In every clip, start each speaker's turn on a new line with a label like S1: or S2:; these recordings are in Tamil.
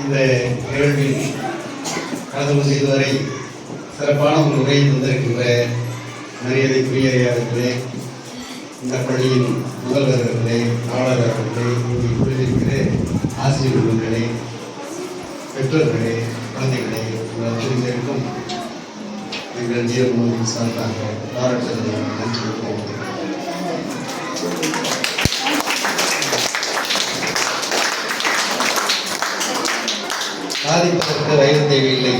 S1: இந்த நிகழ்வில் கலந்து இதுவரை சிறப்பான ஒரு உரையை தந்திருக்கின்ற மரியாதைக்குரிய அவர்களே, இந்த பள்ளியின் முதல்வர்களே, ஆளுநர்களே, இங்கே கூறியிருக்கிற ஆசிரியர்களே, பெற்றோர்களே, குழந்தைகளே, உங்கள் அனைவருக்கும் எங்கள் ஜீவன் சார்பாக பாராட்டுதலை நன்றி தெரிவிக்கிறேன். சாதிப்பதற்கு வயது தேவையில்லை,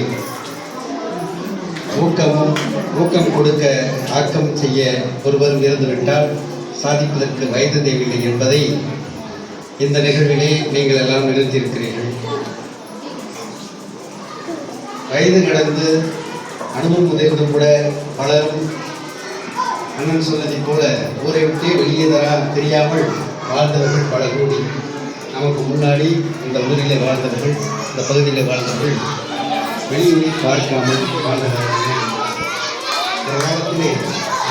S1: ஊக்கம் கொடுக்க ஆக்கம் செய்ய ஒருவர் இருந்துவிட்டால் சாதிப்பதற்கு வயது தேவையில்லை என்பதை இந்த நிகழ்விலே நீங்கள் எல்லாம் நிறுத்தியிருக்கிறீர்கள். வயது கடந்து அனுபவம் உதவியும் கூட பலரும் அண்ணன் சொன்னதை போல ஊரை விட்டே வெளியே தெரியாமல் வாழ்ந்தவர்கள் பல கோடி. நமக்கு முன்னாடி இந்த ஊரிலே வாழ்ந்தவர்கள், இந்த பகுதியில் வாழ்ந்தவர்கள் வெளியூரை பார்க்காமல் வாழ்ந்தவர்கள். இந்த காலத்திலே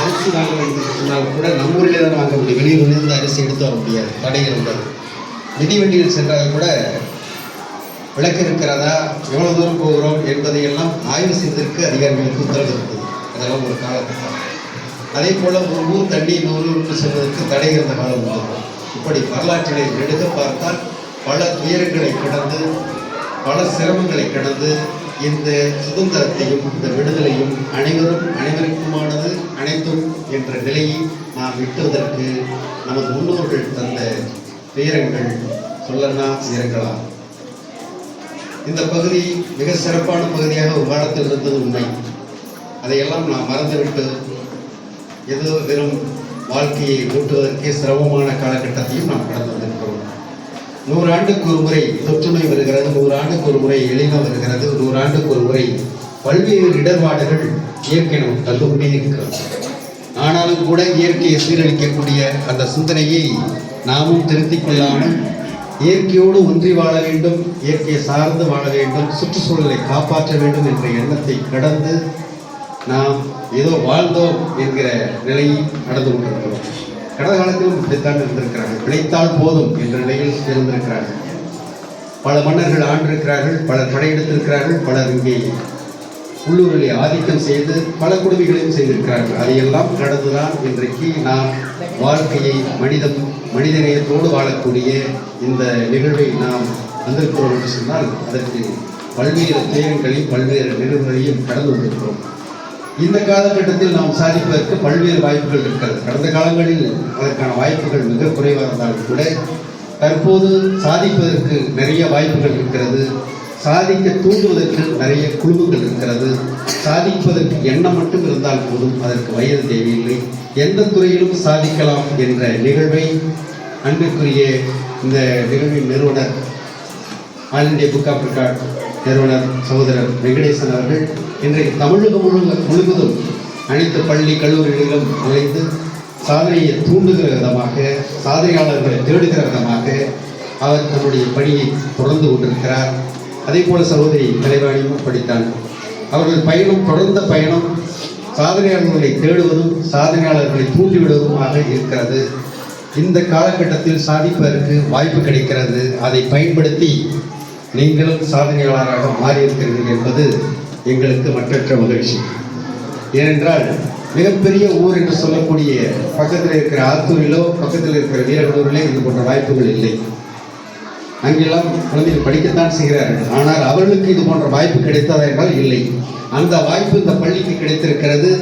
S1: அரிசி வாங்க வேண்டும் சொன்னால் கூட நம்ம ஊரிலே தான் வாங்க முடியும். வெளியூரிலிருந்து அரிசி எடுத்து வர முடியாது, தடைகள் உள்ளது. மிதிவண்டியில் சென்றால் கூட விளக்கு இருக்கிறதா, எவ்வளவு தூரம் போகிறோம் என்பதையெல்லாம் ஆய்வு செய்வதற்கு அதிகாரிகளுக்கு உத்தரவு இருந்தது. அதெல்லாம் ஒரு காலகட்டம். அதே போல ஒரு ஊர் தண்ணி இன்னொரு ஊருக்கு செல்வதற்கு தடை இருந்த காலம் உள்ளது. இப்படி வரலாற்றினை எடுக்க பார்த்தால் பல துயரங்களை கடந்து, பல சிரமங்களை கடந்து இந்த சுதந்திரத்தையும் இந்த விடுதலையும் அனைவருக்குமானது அனைத்தும் என்ற நிலையை நாம் விட்டுவதற்கு நமது முன்னோர்கள் தந்த துயரங்கள் சொல்லலாம் இறங்கலாம். இந்த பகுதி மிக சிறப்பான பகுதியாக ஒரு காலத்தில் இருந்தது உண்மை. அதையெல்லாம் நாம் மறந்துவிட்டு ஏதோ வெறும் வாழ்க்கையை ஊட்டுவதற்கே சிரமமான காலகட்டத்தையும் நாம் கடந்து வந்திருக்கிறோம். 100 ஆண்டுக்கு ஒரு முறை தொற்றுநோய் வருகிறது, 100 ஆண்டுக்கு ஒரு முறை எளினா வருகிறது, 100 ஆண்டுக்கு ஒரு முறை பல்வேறு இடர்பாடுகள் இயற்கை நமக்கு தந்து கொண்டே இருக்கிறது. ஆனாலும் கூட இயற்கையை சீரழிக்கக்கூடிய அந்த சிந்தனையை நாமும் திருத்திக் கொள்ளாமல் இயற்கையோடு ஒன்றி வாழ வேண்டும், இயற்கையை சார்ந்து வாழ வேண்டும், சுற்றுச்சூழலை காப்பாற்ற வேண்டும் என்ற எண்ணத்தை கடந்து நாம் ஏதோ வாழ்ந்தோம் என்கிற நிலையை நடந்து கொண்டிருக்கிறோம். கடந்த காலத்திலும் இப்படித்தான் இருந்திருக்கிறார்கள். பிழைத்தால் போதும் என்ற நிலையில் இருந்திருக்கிறார்கள். பல மன்னர்கள் ஆண்டிருக்கிறார்கள், பலர் படையெடுத்திருக்கிறார்கள், பலர் இங்கே உள்ளூரிலே ஆதிக்கம் செய்து பல கொடுமைகளையும் செய்திருக்கிறார்கள். அதையெல்லாம் கடந்துதான் இன்றைக்கு நாம் வாழ்க்கையை மனிதநேயத்தோடு வாழக்கூடிய இந்த நிகழ்வை நாம் வந்திருக்கிறோம் என்று சொன்னால் அதற்கு பல்வேறு துயரங்களையும் பல்வேறு நிகழ்வுகளையும் கடந்து வந்திருக்கிறோம். இந்த காலகட்டத்தில் நாம் சாதிப்பதற்கு பல்வேறு வாய்ப்புகள் இருக்கிறது. கடந்த காலங்களில் அதற்கான வாய்ப்புகள் மிக குறைவாக இருந்தாலும் கூட தற்போது சாதிப்பதற்கு நிறைய வாய்ப்புகள் இருக்கிறது. சாதிக்க தூண்டுவதற்கு நிறைய குழுவுகள் இருக்கிறது. சாதிப்பதற்கு எண்ணம் மட்டும் இருந்தால் போதும், அதற்கு வயது தேவையில்லை. எந்த துறையிலும் சாதிக்கலாம் என்ற நிகழ்வை அன்பிற்குரிய இந்த நிகழ்வின் நிறுவனர், all India book of record நிறுவனர் சகோதரர் வெங்கடேசன் அவர்கள் இன்றைக்கு தமிழகம் முழுவதும் அனைத்து பள்ளி கல்லூரிகளிலும் நுழைந்து சாதனையை தூண்டுகிற விதமாக, சாதனையாளர்களை தேடுகிற விதமாக அவர் தன்னுடைய பணியை தொடர்ந்து கொண்டிருக்கிறார். அதே போல சகோதரி கலைவாணியும் படித்தார். அவர்கள் பயணம் தொடர்ந்த பயணம் சாதனையாளர்களை தேடுவதும் சாதனையாளர்களை தூண்டிவிடுவதுமாக இருக்கிறது. இந்த காலகட்டத்தில் சாதிப்பதற்கு வாய்ப்பு கிடைக்கிறது. அதை பயன்படுத்தி நீங்களும் சாதனையாளராக மாறியிருக்கிறீர்கள் என்பது எங்களுக்கு மற்றற்ற மகிழ்ச்சி. ஏனென்றால் மிகப்பெரிய ஊர் என்று சொல்லக்கூடிய பக்கத்தில் இருக்கிற ஆத்தூரிலோ பக்கத்தில் இருக்கிற வீரகனூரிலோ இது போன்ற வாய்ப்புகள் இல்லை. அங்கெல்லாம் குழந்தைகள் படிக்கத்தான் செய்கிறார்கள். ஆனால் அவர்களுக்கு இது போன்ற வாய்ப்பு கிடைத்ததா என்றால் இல்லை. அந்த வாய்ப்பு இந்த பள்ளிக்கு கிடைத்திருக்கிறது,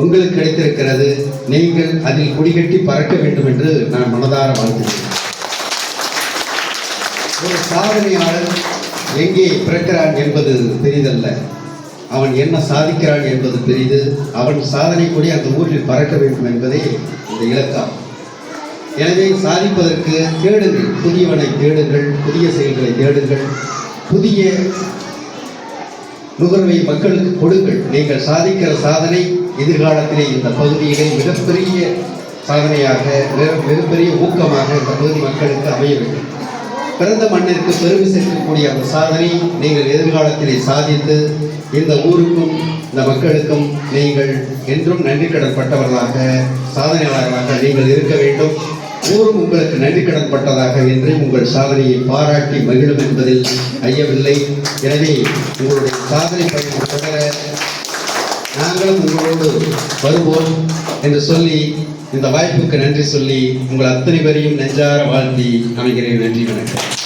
S1: உங்களுக்கு கிடைத்திருக்கிறது. நீங்கள் அதில் கொடிகட்டி பறக்க வேண்டும் என்று நான் மனதார வாழ்த்துகிறேன். ஒரு சாதனையாளர் எங்கே பிறக்கிறான் என்பது பெரிதல்ல, அவன் என்ன சாதிக்கிறான் என்பது பெரிது. அவன் சாதனை கொடி அந்த ஊரில் பறக்க வேண்டும் என்பதே இந்த இலக்கம். எனவே சாதிப்பதற்கு தேடுங்கள், புதியவனை தேடுங்கள், புதிய செயல்களை தேடுங்கள், புதிய நுகர்வை மக்களுக்கு கொடுங்கள். நீங்கள் சாதிக்கிற சாதனை எதிர்காலத்திலே இந்த பகுதியிலே மிகப்பெரிய சாதனையாக, மிகப்பெரிய ஊக்கமாக இந்த பகுதி மக்களுக்கு அமைய வேண்டும். பிறந்த மண்ணிற்கு பெருமை சேர்க்கக்கூடிய அந்த சாதனை நீங்கள் எதிர்காலத்திலே சாதித்து இந்த ஊருக்கும் இந்த மக்களுக்கும் நீங்கள் என்றும் நன்றி கடன் பட்டவர்களாக, சாதனையாளர்களாக நீங்கள் இருக்க வேண்டும். ஊரும் உங்களுக்கு நன்றி கடன் பட்டதாக என்று உங்கள் சாதனையை பாராட்டி மகிழும் என்பதில் ஐயமில்லை. எனவே உங்களுடைய சாதனை பயணம் தொடர நாங்களும் உங்களோடு வருவோம் என்று சொல்லி இந்த வாய்ப்புக்கு நன்றி சொல்லி உங்கள் அத்தனை பேரையும் நெஞ்சார வாழ்த்தி அமைகிறேன். நன்றி, வணக்கம்.